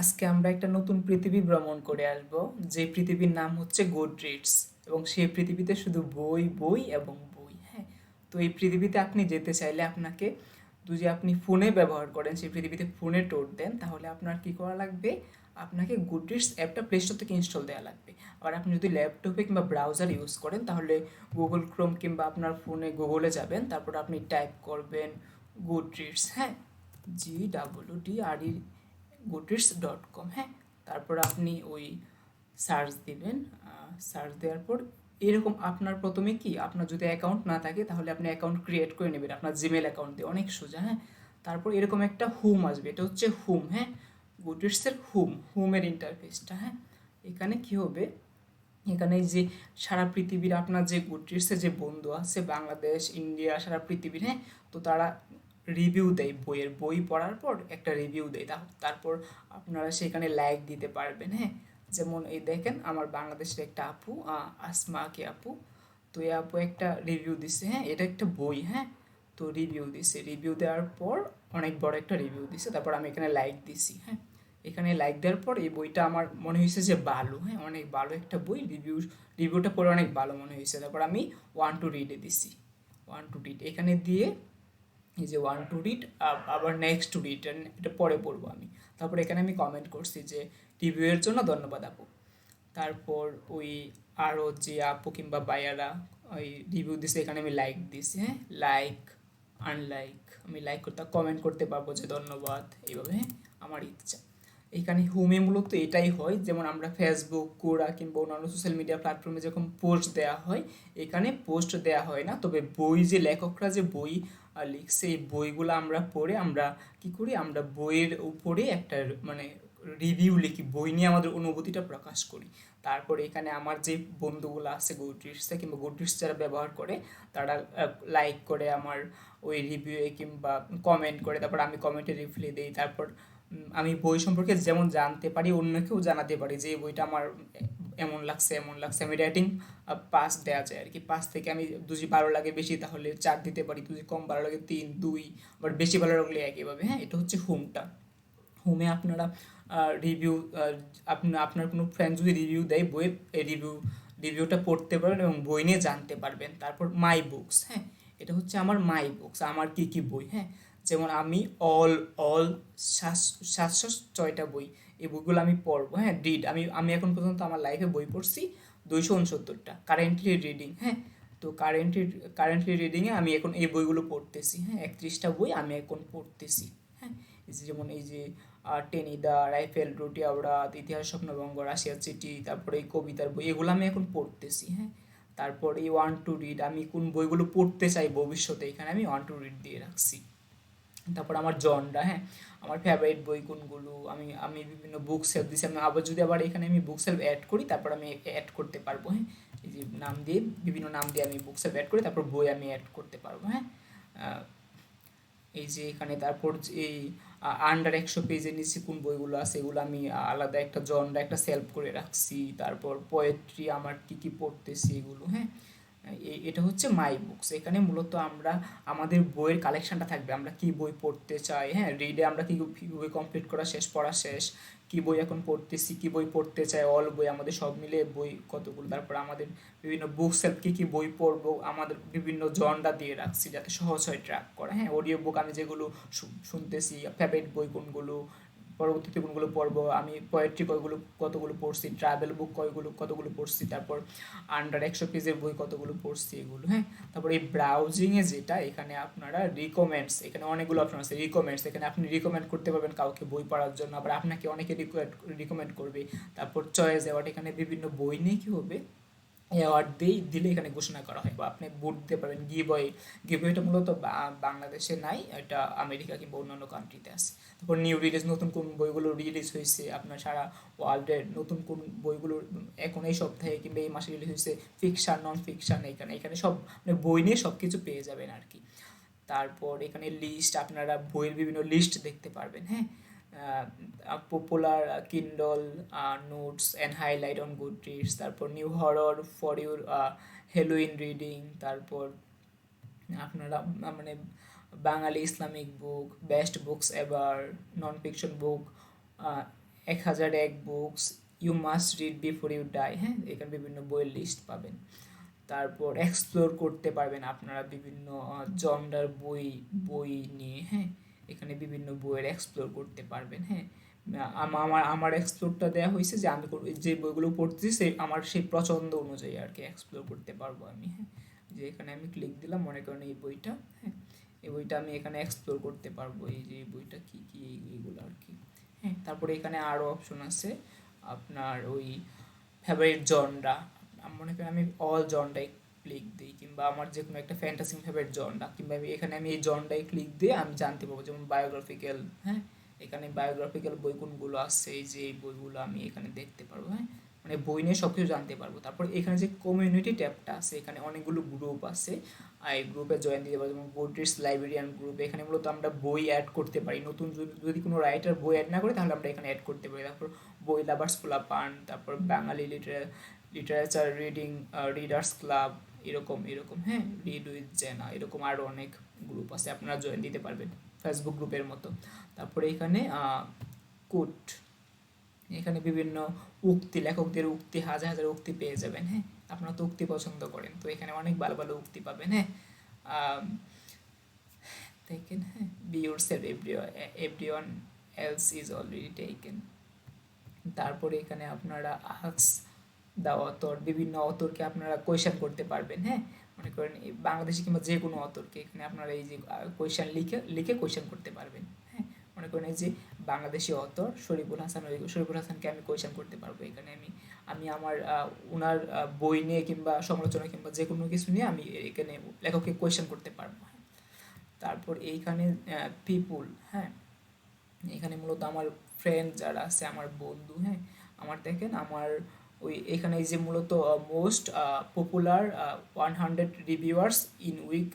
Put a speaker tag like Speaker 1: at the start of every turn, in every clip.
Speaker 1: আজকে আমরা একটা নতুন পৃথিবী ভ্রমণ করে আসব, যে পৃথিবীর নাম হচ্ছে গোডরিডস। এবং সেই পৃথিবীতে শুধু বই বই এবং বই। হ্যাঁ, তো এই পৃথিবীতে আপনি যেতে চাইলে আপনাকে, যদি আপনি ফোনে ব্যবহার করেন, সেই পৃথিবীতে ফোনে টোর দেন, তাহলে আপনার কি করা লাগবে? আপনাকে গুডরিডস অ্যাপটা প্লে স্টোর থেকে ইনস্টল দেওয়া লাগবে। আর আপনি যদি ল্যাপটপে কিংবা ব্রাউজার ইউজ করেন, তাহলে গুগল ক্রোম কিংবা আপনার ফোনে গুগলে যাবেন, তারপর আপনি টাইপ করবেন গুডরিডস। হ্যাঁ, GWDRE goodreads.com। হ্যাঁ, তারপর আপনি ওই সার্চ দিবেন। সার্চ দেওয়ার পর এরকম আপনার প্রথমে কি, আপনার যদি অ্যাকাউন্ট না থাকে তাহলে আপনি অ্যাকাউন্ট ক্রিয়েট করে নেবেন আপনার জিমেল অ্যাকাউন্ট দিয়ে, অনেক সোজা। হ্যাঁ, তারপর এরকম একটা হোম আসবে, এটা হচ্ছে হোম। হ্যাঁ, গুডরিডসের হোমের ইন্টারফেসটা। হ্যাঁ, এখানে কি হবে, এখানে যে সারা পৃথিবীর আপনার যে গুডরিডসের যে বন্ধু আছে, বাংলাদেশ, ইন্ডিয়া, সারা পৃথিবীর। হ্যাঁ, তো তারা রিভিউ দেয়, বই পড়ার পর একটা রিভিউ দেয়। তারপর আপনারা সেখানে লাইক দিতে পারবেন। হ্যাঁ, যেমন এই দেখেন আমার বাংলাদেশের একটা আপু, আসমা আপু। তো এই আপু একটা রিভিউ দিছে। হ্যাঁ, এটা একটা বই। হ্যাঁ, তো রিভিউ দিছে, রিভিউ দেওয়ার পর অনেক বড় একটা রিভিউ দিছে, তারপর আমি এখানে লাইক দিছি। হ্যাঁ, এখানে লাইক দেওয়ার পর এই বইটা আমার মনে হয়েছে যে ভালো। হ্যাঁ, অনেক ভালো একটা বই, রিভিউটা পড়ে অনেক ভালো মনে হয়েছে। তারপর আমি ওয়ান টু রিডে দিছি, ওয়ান টু রিড এখানে দিয়ে, এই যে ওয়ান টু রিড, আবার নেক্সট টু রিড, এটা পরে পড়বো আমি। তারপর এখানে আমি কমেন্ট করছি যে রিভিউয়ের জন্য ধন্যবাদ আপু। তারপর ওই আরও যে আপু কিংবা বায়ারা ওই রিভিউ দিছে, এখানে আমি লাইক দিছি। হ্যাঁ, লাইক, আনলাইক, আমি লাইক করতে কমেন্ট করতে পারবো যে ধন্যবাদ, এইভাবে। হ্যাঁ, আমার ইচ্ছা। এখানে হোমে মূলত এটাই হয়, যেমন আমরা ফেসবুক, কোরা কিংবা অন্যান্য সোশ্যাল মিডিয়া প্ল্যাটফর্মে যখন পোস্ট দেওয়া হয়, এখানে পোস্ট দেওয়া হয় না। তবে বই, যে লেখকরা যে বই লিখছে, এই বইগুলো আমরা পড়ে আমরা কি করি, আমরা বইয়ের উপরে একটা মানে রিভিউ লিখি, বই নিয়ে আমাদের অনুভূতিটা প্রকাশ করি। তারপর এখানে আমার যে বন্ধুগুলো আছে গুডরিডসে কিংবা গুডরিডস যারা ব্যবহার করে, তারা লাইক করে আমার ওই রিভিউয়ে কিংবা কমেন্ট করে, তারপর আমি কমেন্টে রিপ্লাই দিই। তারপর আমি বই সম্পর্কে যেমন জানতে পারি, অন্যকেও জানাতে পারি যে এই বইটা আমার এমন লাগছে, এমন লাগছে। আমি রেটিং পাঁচ দেওয়া যায় আর কি। পাঁচ থেকে আমি যদি ভালো লাগে বেশি তাহলে চার দিতে পারি, যদি কম ভালো লাগে তিন, দুই, আবার বেশি ভালো লাগলে একইভাবে। হ্যাঁ, এটা হচ্ছে হোমটা। হোমে আপনারা রিভিউ, আপনার কোনো ফ্রেন্ড যদি রিভিউ দেয় বইয়ের, এই রিভিউটা পড়তে পারবেন এবং বই নিয়ে জানতে পারবেন। তারপর মাই বুকস। হ্যাঁ, এটা হচ্ছে আমার মাই বুকস, আমার কী কী বই। হ্যাঁ, যেমন আমি অল অল 706টা বই, এই বইগুলো আমি পড়বো। হ্যাঁ, আমি এখন পর্যন্ত আমার লাইফে বই পড়ছি 269টা কারেন্টলি রিডিং। হ্যাঁ, তো কারেন্টলি রিডিংয়ে আমি এখন এই বইগুলো পড়তেছি। হ্যাঁ, 31টা বই আমি এখন পড়তেছি। হ্যাঁ, এই যে যেমন এই যে টেনিদা, রাইফেল, রুটি আওড়াত, ইতিহাস, স্বপ্নভঙ্গ, রাশিয়ার চিঠি, তারপরে এই কবিতার বই, এগুলো আমি এখন পড়তেছি। হ্যাঁ, তারপর এই ওয়ান টু রিড, আমি কোন বইগুলো পড়তে চাই ভবিষ্যতে, এখানে আমি ওয়ান টু রিড দিয়ে রাখছি। তারপর আমার জনরা, হ্যাঁ, আমার ফেভারিট বই কোনগুলো, আমি আমি বিভিন্ন বুক সেলফ দিছি। আমি আবার যদি আবার এখানে আমি বুক সেলফ অ্যাড করি, তারপর আমি অ্যাড করতে পারবো। হ্যাঁ, এই যে নাম দিয়ে, বিভিন্ন নাম দিয়ে আমি বুক সেলফ অ্যাড করি, তারপর বই আমি অ্যাড করতে পারবো। হ্যাঁ, এই যে এখানে তারপর এই আন্ডার 100 পেজের নিচে কোন বইগুলো আছে, এগুলো আমি আলাদা একটা জনরা, একটা সেলফ করে রাখছি। তারপর পোয়েট্রি আমার কী কী পড়তেছি এগুলো। হ্যাঁ, এটা হচ্ছে মাই বুকস। এখানে মূলত আমরা আমাদের বইয়ের কালেকশনটা থাকবে, আমরা কি বই পড়তে চাই। হ্যাঁ, রিডে আমরা কি বই কমপ্লিট করা শেষ, পড়া শেষ, কি বই এখন পড়তেছি, কি বই পড়তে চাই, অল বই আমাদের সব মিলে বই কতগুলো। তারপর আমাদের বিভিন্ন বুক সেলফ কী বই পড়বো, আমাদের বিভিন্ন জনরা দিয়ে রাখছি যাতে সহজ হয় ট্র্যাক করা। হ্যাঁ, অডিও বুক আমি যেগুলো শুনতেছি, ফেভারিট বই কোনগুলো, পরবর্তীতে কোনগুলো পড়বো, আমি পোয়েট্রি কতগুলো পড়ছি, ট্রাভেল বুক কতগুলো পড়ছি, তারপর আন্ডার 100 পেজের বই কতগুলো পড়ছি এগুলো। হ্যাঁ, তারপর এই ব্রাউজিংয়ে যেটা, এখানে আপনারা রিকমেন্ডস, এখানে অনেকগুলো অপশন আছে। রিকমেন্ডস, এখানে আপনি রিকমেন্ড করতে পারবেন কাউকে বই পড়ার জন্য, আবার আপনাকে অনেকে রিকমেন্ড করবে। তারপর চয়েস অ্যাওয়ার্ড, এখানে বিভিন্ন বই নিয়ে কী হবে, অ্যাওয়ার্ড দিলে এখানে ঘোষণা করা হয়, বা আপনি ভোট দিতে পারবেন। গিভওয়েটা মূলত বাংলাদেশে নাই, এটা আমেরিকা কিংবা অন্যান্য কান্ট্রিতে আছে। তারপর নিউ রিলিজ, নতুন কোন বইগুলো রিলিজ হয়েছে আপনার সারা ওয়ার্ল্ডের, নতুন কোন বইগুলো এখন এই সপ্তাহে কিংবা এই মাসে রিলিজ হয়েছে, ফিকশান, নন ফিকশান, এখানে এখানে সব মানে বই নিয়ে সব কিছু পেয়ে যাবেন আর কি। তারপর এখানে লিস্ট, আপনারা বইয়ের বিভিন্ন লিস্ট দেখতে পারবেন। হ্যাঁ, popular Kindle notes and highlight on Goodreads, তারপর new horror for your Halloween reading, তারপর আপনারা মানে Bangali Islamic book, best books ever, non fiction book 1001 books, you must read before you die, হ্যাঁ, এখানে বিভিন্ন বইয়ের লিস্ট পাবেন। তারপর এক্সপ্লোর করতে পারবেন আপনারা বিভিন্ন জনরার বই বই নিয়ে, হ্যাঁ, এখানে বিভিন্ন বইয়ের এক্সপ্লোর করতে পারবেন, হ্যাঁ। আমার এক্সপ্লোরটা দেওয়া হয়েছে যে আমি যে বইগুলো পড়তেছি সেই আমার সেই পছন্দ অনুযায়ী আর কি এক্সপ্লোর করতে পারবো আমি, হ্যাঁ। যে এখানে আমি ক্লিক দিলাম, মনে করেন এই বইটা, হ্যাঁ, এই বইটা আমি এখানে এক্সপ্লোর করতে পারবো, এই যে এই বইটা কী কী এইগুলো আর কি, হ্যাঁ। তারপরে এখানে আরও অপশন আছে আপনার ওই ফেভারিট জনরা, মনে করেন আমি অল জনরাই ক্লিক দিই, কিংবা আমার যে কোনো একটা ফ্যান্টাসি ফেভারিট জনরা, কিংবা এখানে আমি এই জনরাই ক্লিক দিয়ে আমি জানতে পারবো, যেমন বায়োগ্রাফিক্যাল, হ্যাঁ, এখানে বায়োগ্রাফিক্যাল বই কোনগুলো আছে, এই যে এই বইগুলো আমি এখানে দেখতে পারবো, হ্যাঁ, মানে বই নিয়ে সব কিছু জানতে পারবো। তারপর এখানে যে কমিউনিটি ট্যাবটা আছে, এখানে অনেকগুলো গ্রুপ আছে, আর এই গ্রুপে জয়েন দিতে পারবো, যেমন গোডরিডস লাইব্রেরিয়ান গ্রুপ, এখানে মূলত আমরা বই অ্যাড করতে পারি, নতুন যদি কোনো রাইটার বই অ্যাড না করে তাহলে আমরা এখানে অ্যাড করতে পারি। তারপর বই লাভার্স পান, তারপর বাঙালি লিটারেচার রিডিং রিডার্স ক্লাব, এরকম এরকম, হ্যাঁ, রিড উইথ জেনা, এরকম আরও অনেক গ্রুপ আছে, আপনারা জয়েন দিতে পারবেন ফেসবুক গ্রুপের মতো। তারপরে এখানে কুট, এখানে বিভিন্ন উক্তি, লেখকদের উক্তি, হাজার হাজার উক্তি পেয়ে যাবেন, হ্যাঁ। আপনারা তো উক্তি পছন্দ করেন, তো এখানে অনেক ভালো ভালো উক্তি পাবেন, হ্যাঁ। দেখেন, হ্যাঁ, B your self, everyone else is already taken. তারপরে এখানে আপনারা আক্স দা অথর, বিভিন্ন অথরকে আপনারা কোয়েশ্চেন করতে পারবেন, হ্যাঁ। মনে করেন এই বাংলাদেশি কিংবা যে কোনো অথরকে এখানে আপনারা এই যে কোয়েশ্চেন লিখে লিখে কোয়েশ্চেন করতে পারবেন, হ্যাঁ। মনে করেন এই যে বাংলাদেশি অথর শরীফুল হাসানকে আমি কোয়েশ্চেন করতে পারবো, এখানে আমি আমি আমার ওনার বই নিয়ে কিংবা সমালোচনা কিংবা যে কোনো কিছু নিয়ে আমি এখানে লেখককে কোয়েশ্চেন করতে পারবো, হ্যাঁ। তারপর এইখানে পিপুল, হ্যাঁ, এখানে মূলত আমার ফ্রেন্ড যারা আছে, আমার বন্ধু, হ্যাঁ, আমার দেখেন আমার ওই এখানে এই যে মূলত most popular 100 reviewers in week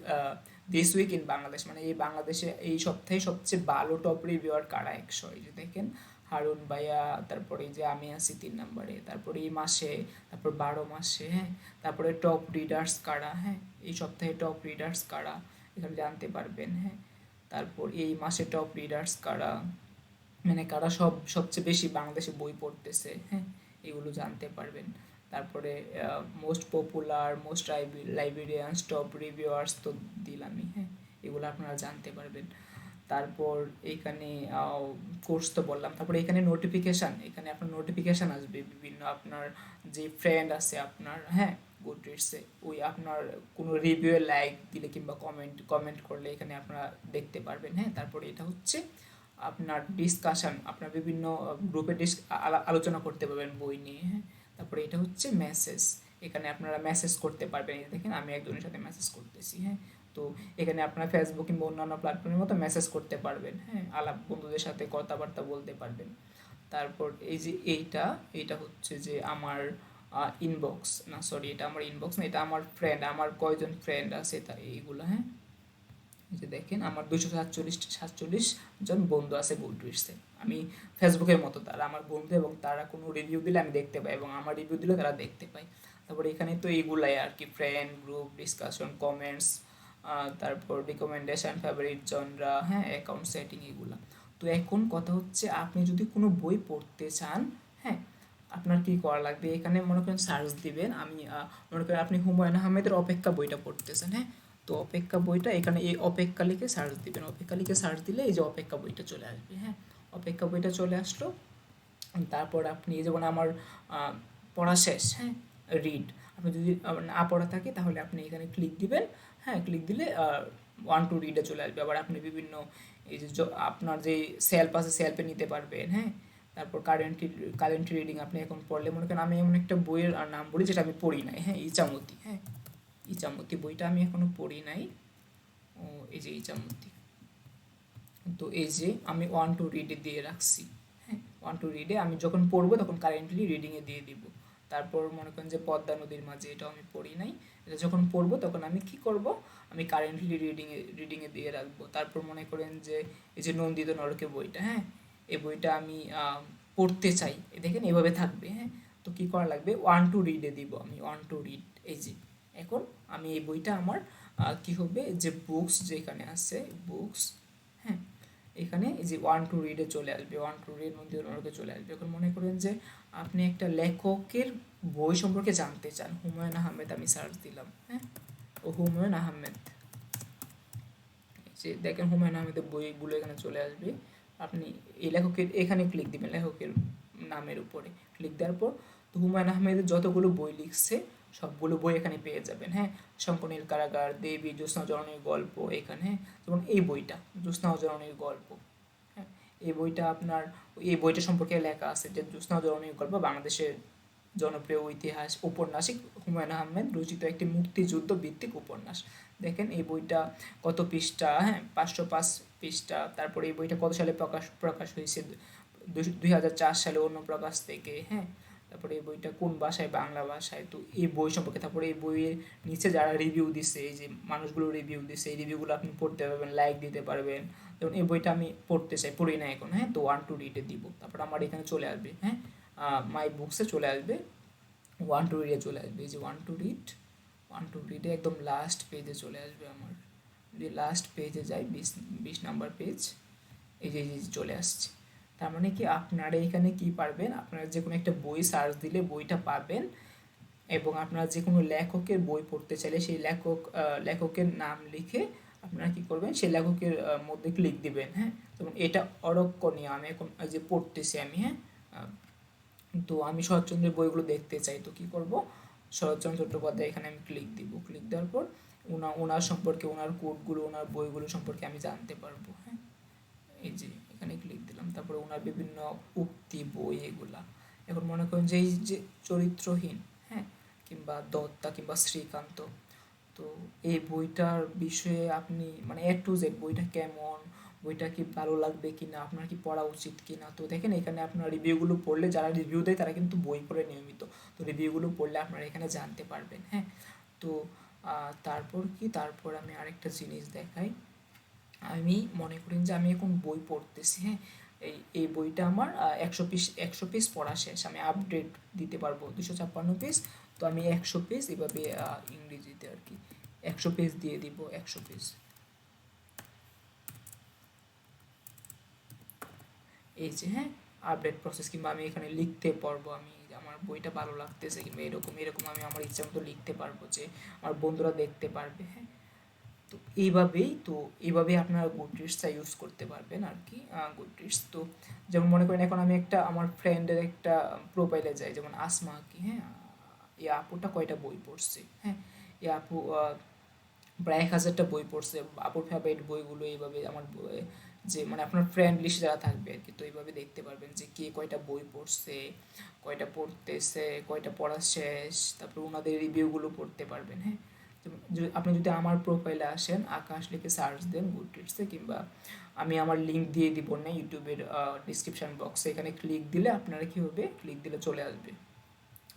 Speaker 1: this week in Bangladesh, মানে এই বাংলাদেশে এই সপ্তাহে সবচেয়ে ভালো টপ রিভিউয়ার কারা 100, এই যে দেখেন হারুন ভাইয়া, তারপরে এই যে আমি আছি 3 নম্বরে, তারপরে এই মাসে, তারপর 12 মাসে, হ্যাঁ, তারপরে টপ রিডার্স কারা, হ্যাঁ, এই সপ্তাহে টপ রিডার্স কারা এখানে জানতে পারবেন, হ্যাঁ। তারপর এই মাসে টপ রিডার্স কারা, মানে কারা সবচেয়ে বেশি বাংলাদেশে বই পড়তেছে, হ্যাঁ, এগুলো জানতে পারবেন। তারপরে most popular, most librarians, top reviewers তো দিলামই, হ্যাঁ, এগুলো আপনারা জানতে পারবেন। তারপর এইখানে কোর্স তো বললাম। তারপরে এখানে নোটিফিকেশান, এখানে আপনার নোটিফিকেশান আসবে বিভিন্ন আপনার যে ফ্রেন্ড আছে আপনার, হ্যাঁ, গুডরিডসে, ওই আপনার কোনো রিভিউয়ে লাইক দিলে কিংবা কমেন্ট করলে এখানে আপনারা দেখতে পারবেন, হ্যাঁ। তারপরে এটা হচ্ছে আপনার ডিসকাশন, আপনার বিভিন্ন গ্রুপে আলোচনা করতে পারবেন বই নিয়ে, হ্যাঁ। তারপরে এটা হচ্ছে মেসেজ, এখানে আপনারা মেসেজ করতে পারবেন, এই দেখেন আমি একজনের সাথে মেসেজ করতেছি, হ্যাঁ। তো এখানে আপনারা ফেসবুক কিংবা অন্যান্য প্ল্যাটফর্মের মতো মেসেজ করতে পারবেন, হ্যাঁ, আলাপ বন্ধুদের সাথে কথাবার্তা বলতে পারবেন। তারপর এই যে এইটা হচ্ছে যে আমার ইনবক্স, না সরি, এটা আমার ইনবক্স না, এটা আমার ফ্রেন্ড, আমার কয়জন ফ্রেন্ড আছে তা এইগুলো, হ্যাঁ। এই যে দেখেন আমার 247 জন বন্ধু আছে গুডরিডসে, আমি ফেসবুকের মতো তারা আমার বন্ধু, এবং তারা কোনো রিভিউ দিলে আমি দেখতে পাই এবং আমার রিভিউ দিলে তারা দেখতে পায়। তারপরে এখানে তো এইগুলাই আর কি, ফ্রেন্ড গ্রুপ, ডিসকাশন, কমেন্টস, তারপর রিকমেন্ডেশন, ফেভারিট জনরা, হ্যাঁ, অ্যাকাউন্ট সেটিং, এগুলো। তো এখন কথা হচ্ছে আপনি যদি কোনো বই পড়তে চান, হ্যাঁ, আপনার কি করা লাগবে, এখানে মনে করেন সার্চ দিবেন, আমি মনে করেন আপনি হুমায়ুন আহমেদের অপেক্ষা বইটা পড়তেছেন, হ্যাঁ। তো অপেক্ষা বইটা এখানে এই অপেক্ষা লিখে সার্চ দিবেন, অপেক্ষা লিখে সার্চ দিলে এই যে অপেক্ষা বইটা চলে আসবে, হ্যাঁ। অপেক্ষা বইটা চলে আসলো। তারপর আপনি যেমন আমার পড়া শেষ, হ্যাঁ, রিড, আপনি যদি না পড়া থাকে তাহলে আপনি এখানে ক্লিক দিবেন, হ্যাঁ, ক্লিক দিলে 1 to read-এ চলে আসবে। আবার আপনি বিভিন্ন এই যে আপনার যে সেলফ আছে সেলফে নিতে পারবেন, হ্যাঁ। তারপর কারেন্ট রিডিং, আপনি এখন পড়লে মনে করেন আমি এমন একটা বইয়ের নাম বলি যেটা আমি পড়ি নাই, হ্যাঁ, ইচামতি, হ্যাঁ, ইচামতি বইটা আমি এখনো পড়ি নাই, ও এই যে ইচামতি, তো এই যে আমি 1 to read-এ দিয়ে রাখছি, হ্যাঁ। 1 to read-এ আমি যখন পড়বো তখন কারেন্টলি রিডিংয়ে দিয়ে দিব। তারপর মনে করেন যে পদ্মা নদীর মাঝে, এটাও আমি পড়ি নাই, এটা যখন পড়বো তখন আমি কি করব, আমি কারেন্টলি রিডিংয়ে দিয়ে রাখবো। তারপর মনে করেন যে এই যে নন্দিত নরকে বইটা, হ্যাঁ, এই বইটা আমি পড়তে চাই, দেখেন এভাবে থাকবে, হ্যাঁ। তো কি করা লাগবে, 1 to read-এ দিব আমি, 1 to read, এই যে এখন আমি এই বইটা আমার কি হবে, যে বুকস যেখানে আছে বুকস, হ্যাঁ, এখানে এই যে ওয়ান টু রিডে চলে আসবে, ওয়ান টু রিড মধ্যে ওনাকে চলে আসবে। এখন মনে করেন যে আপনি একটা লেখকের বই সম্পর্কে জানতে চান, হুমায়ুন আহমেদ আমি সার্চ দিলাম, হ্যাঁ, ও হুমায়ুন আহমেদ, যে দেখেন হুমায়ুন আহমেদের বইগুলো এখানে চলে আসবে। আপনি এই লেখকের এখানে ক্লিক দিবেন, লেখকের নামের উপরে ক্লিক দেওয়ার পর তো হুমায়ুন আহমেদের যতগুলো বই লিখছে সবগুলো বই এখানে পেয়ে যাবেন, হ্যাঁ। শঙ্কনীল কারাগার, দেবী, জ্যোৎস্না জননীর গল্প, এখানে, হ্যাঁ, যেমন এই বইটা জ্যোৎস্না জননীর গল্প, হ্যাঁ, এই বইটা আপনার, এই বইটা সম্পর্কে লেখা আছে যে জ্যোৎস্না জননীর গল্প বাংলাদেশের জনপ্রিয় ঐতিহাস ঔপন্যাসিক হুমায়ুন আহমেদ রচিত একটি মুক্তিযুদ্ধ ভিত্তিক উপন্যাস। দেখেন এই বইটা কত পৃষ্ঠা, হ্যাঁ, 505 পৃষ্ঠা। তারপরে এই বইটা কত সালে প্রকাশ হয়েছে, 2004 সালে অন্য প্রকাশ থেকে, হ্যাঁ। তারপরে এই বইটা কোন ভাষায়, বাংলা ভাষায়। তো এই বই সম্পর্কে, তারপরে এই বইয়ের নিচে যারা রিভিউ দিছে, এই যে মানুষগুলো রিভিউ দিছে, এই রিভিউগুলো আপনি পড়তে পারবেন, লাইক দিতে পারবেন। যেমন এই বইটা আমি পড়তে চাই, পড়ি না এখন, হ্যাঁ, তো ওয়ান টু রিডে দিব, তারপর আমার এখানে চলে আসবে, হ্যাঁ, মাই বুকসে চলে আসবে, ওয়ান টু রিডে চলে আসবে, এই যে want to read, want to রিডে একদম লাস্ট পেজে চলে আসবে আমার। যদি লাস্ট পেজে যাই, 20 নাম্বার পেজ, এই যে চলে আসছে। তার মানে কি আপনারা এখানে কি পারবেন, আপনারা যে কোনো একটা বই সার্চ দিলে বইটা পাবেন, এবং আপনারা যে কোনো লেখকের বই পড়তে চাইলে সেই লেখকের নাম লিখে আপনারা কি করবেন, সেই লেখকের মধ্যে ক্লিক দিবেন, হ্যাঁ। যেমন এটা অরক্ষণীয়, আমি এখন যে পড়তেছি আমি, হ্যাঁ, তো আমি শরৎচন্দ্রের বইগুলো দেখতে চাই, তো কী করব, শরৎচন্দ্র চট্টোপাধ্যায় এখানে আমি ক্লিক দিব, ক্লিক দেওয়ার পর ওনার সম্পর্কে, ওনার কোডগুলো, ওনার বইগুলো সম্পর্কে আমি জানতে পারবো, হ্যাঁ। এই যে এখানে ক্লিক দিলাম, তারপরে ওনার বিভিন্ন উক্তি, বই, এগুলা। এখন মনে করেন যে এই যে চরিত্রহীন, হ্যাঁ, কিংবা দত্তা কিংবা শ্রীকান্ত, তো এই বইটার বিষয়ে আপনি মানে A to Z বইটা কেমন, বইটা কি ভালো লাগবে কি না, আপনার কি পড়া উচিত কি না। তো দেখেন এখানে আপনার রিভিউগুলো পড়লে, যারা রিভিউ দেয় তারা কিন্তু বই পড়ে নিয়মিত, তো রিভিউগুলো পড়লে আপনারা এখানে জানতে পারবেন, হ্যাঁ। তো তারপর কি, তারপর আমি আরেকটা জিনিস দেখাই। আমি মনে করেন যে আমি এখন বই পড়তেছি, হ্যাঁ, এই বইটা আমার 100 পিস পড়া শেষ, আমি আপডেট দিতে পারবো 256 পিস। তো আমি 100 পেজ এভাবে ইংরেজিতে আর কি 100 পেজ দিয়ে দিব, 100 পেজ, এই যে, হ্যাঁ, আপডেট প্রসেস, কিংবা আমি এখানে লিখতে পারবো, আমি আমার বইটা ভালো লাগতেছে কিংবা এরকম এরকম আমি আমার ইচ্ছা মতো লিখতে পারবো, যে আমার বন্ধুরা দেখতে পারবে, হ্যাঁ। তো এইভাবেই আপনারা গুডরিডসটা ইউজ করতে পারবেন আর কি, গুডরিডস। তো যেমন মনে করেন এখন আমি একটা আমার ফ্রেন্ডের একটা প্রোফাইলে যাই, যেমন আসমা কি, হ্যাঁ, এই আপুটা কয়টা বই পড়ছে, হ্যাঁ, এই আপু প্রায় 1000টা বই পড়ছে, আপুর ফেভারিট বইগুলো এইভাবে আমার যে মানে আপনার ফ্রেন্ড লিস্ট যারা থাকবে আর কি, তো এইভাবে দেখতে পারবেন যে কে কয়টা বই পড়ছে, কয়টা পড়তেছে, কয়টা পড়া শেষ, তারপর ওনাদের রিভিউগুলো পড়তে পারবেন, হ্যাঁ। আপনি যদি আমার প্রোফাইলে আসেন, আকাশ লিখে সার্চ দেন গুডরিডসে, কিংবা আমি আমার লিঙ্ক দিয়ে দিব না ইউটিউবের ডিসক্রিপশন বক্সে, এখানে ক্লিক দিলে আপনারা কী হবে, ক্লিক দিলে চলে আসবে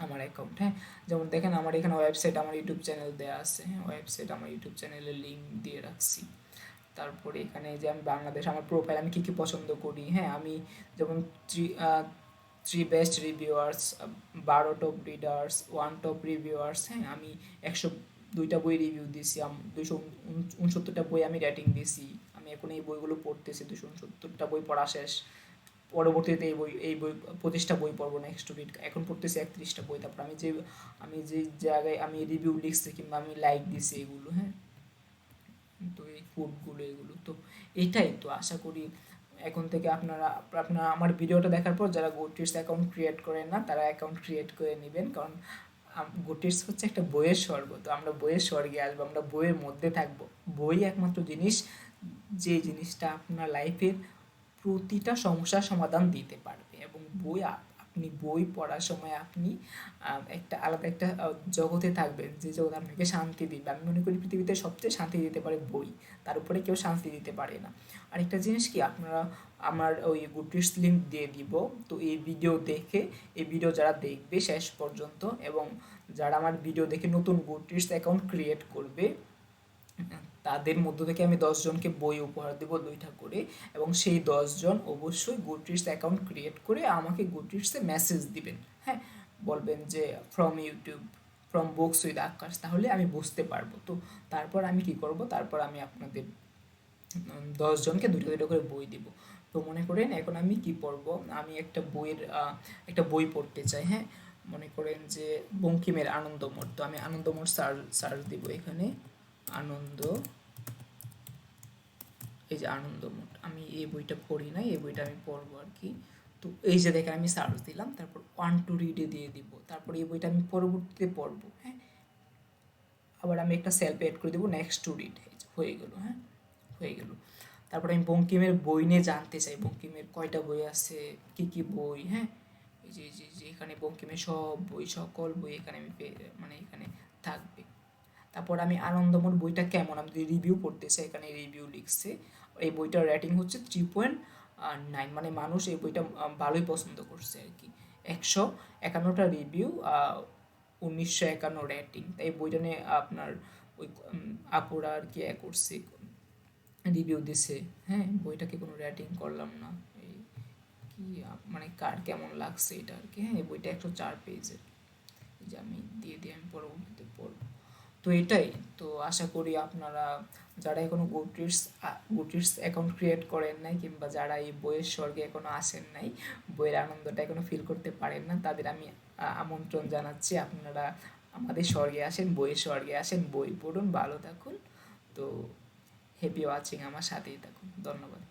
Speaker 1: আমার অ্যাকাউন্ট, হ্যাঁ। যেমন দেখেন আমার এখানে ওয়েবসাইট, আমার ইউটিউব চ্যানেল দেওয়া আছে, হ্যাঁ, ওয়েবসাইট, আমার ইউটিউব চ্যানেলের লিঙ্ক দিয়ে রাখছি। তারপরে এখানে যে আমি বাংলাদেশ, আমার প্রোফাইল, আমি কী কী পছন্দ করি, হ্যাঁ, আমি যেমন three three best reviewers, 12 top readers, 1 top reviewers, হ্যাঁ, আমি 102টা বই রিভিউ দিয়েছি, 269টা বই আমি রেটিং দিয়েছি, আমি এখন এই বইগুলো পড়তেছি, 269টা বই পড়া শেষ, পরবর্তীতে এই বই 25টা বই পড়বো নেক্সট উইক, এখন পড়তেছি 31টা বই। তারপর আমি যে জায়গায় আমি রিভিউ লিখছি কিংবা আমি লাইক দিছি এগুলো, হ্যাঁ, তো এই ফুডগুলো এগুলো, তো এটাই তো আশা করি এখন থেকে আপনারা আমার ভিডিওটা দেখার পর যারা গোটিস অ্যাকাউন্ট ক্রিয়েট করেন না, তারা অ্যাকাউন্ট ক্রিয়েট করে নেবেন, কারণ গোটিস হচ্ছে একটা বইয়ের স্বর্গ, তো আমরা বইয়ের স্বর্গে আসবো, আমরা বইয়ের মধ্যে থাকবো। বই একমাত্র জিনিস, যে জিনিসটা আপনার লাইফের প্রতিটা সমস্যার সমাধান দিতে পারবে, এবং আপনি বই পড়ার সময় আপনি একটা আলাদা একটা জগতে থাকবেন, যে জগৎ আপনাকে শান্তি দিবে। আমি মনে করি পৃথিবীতে সবচেয়ে শান্তি দিতে পারে বই, তার উপরে কেউ শান্তি দিতে পারে না। আরেকটা জিনিস কি, আপনারা আমার ওই গুডরিডস লিঙ্ক দিয়ে দিব, তো এই ভিডিও দেখে, এই ভিডিও যারা দেখবে শেষ পর্যন্ত, এবং যারা আমার ভিডিও দেখে নতুন গুডরিডস অ্যাকাউন্ট ক্রিয়েট করবে, তাদের মধ্য থেকে আমি 10 জনকে বই উপহার দেবো 2টা করে, এবং সেই 10 জন অবশ্যই গুডরিডস অ্যাকাউন্ট ক্রিয়েট করে আমাকে গুডরিডসে মেসেজ দিবেন, হ্যাঁ, বলবেন যে from YouTube, from books with Akash, তাহলে আমি বুঝতে পারবো। তো তারপর আমি কি করব, তারপর আমি আপনাদের 10 জনকে দুটো দুটো করে বই দিব। তো মনে করেন এখন আমি কি পড়ব, আমি একটা বই পড়তে চাই, হ্যাঁ। মনে করেন যে বঙ্কিমের আনন্দমঠ, তো আমি আনন্দমঠ সার্চ দিব এখানে। আনন্দ, এই যে আনন্দমঠ, আমি এই বইটা পড়ি নাই, এই বইটা আমি পড়বো আর কি। তো এই যে দেখেন আমি সার্চ দিলাম, তারপর ওয়ান টু রিডে দিয়ে দিব, তারপর এই বইটা আমি পরবর্তীতে পড়বো, হ্যাঁ। আবার আমি একটা সেলফ এড করে দেবো, নেক্সট টু রিড, হয়ে গেল, হ্যাঁ, হয়ে গেল। তারপরে আমি বঙ্কিমের বই নিয়ে জানতে চাই, বঙ্কিমের কয়টা বই আছে, কি কি বই, হ্যাঁ। এই যে এখানে বঙ্কিমের সব বই, সকল বই এখানে আমি মানে এখানে থাকবে। তারপর আমি আনন্দমঠ বইটা কেমন, আমি যদি রিভিউ পড়তে চাই, এখানে রিভিউ লিখছে। এই বইটার রেটিং হচ্ছে 3.9, মানে মানুষ এই বইটা ভালোই পছন্দ করছে আর কি। 151টা রিভিউ, 1951 রেটিং। তাই বইটা নিয়ে আপনার ওই আপুরা আর কি করছে, রিভিউ দিছে, হ্যাঁ। বইটাকে কোনো রেটিং করলাম না, এই কি মানে কার কেমন লাগছে এটা আর কি, হ্যাঁ। এই বইটা 104 পেজের, যে আমি দিয়ে আমি পরবর্তীতে পড়ব। তো এটাই। তো আশা করি আপনারা যারা এখনো গুডরিডস অ্যাকাউন্ট ক্রিয়েট করেন নাই, কিংবা যারা এই বইয়ের স্বর্গে এখনো আসেন নাই, বইয়ের আনন্দটা এখনো ফিল করতে পারেন না, তাদের আমি আমন্ত্রণ জানাচ্ছি, আপনারা আমাদের স্বর্গে আসেন, বইয়ের স্বর্গে আসেন, বই পড়ুন, ভালো থাকুন। তো হ্যাপি ওয়াচিং, আমার সাথেই থাকুন, ধন্যবাদ।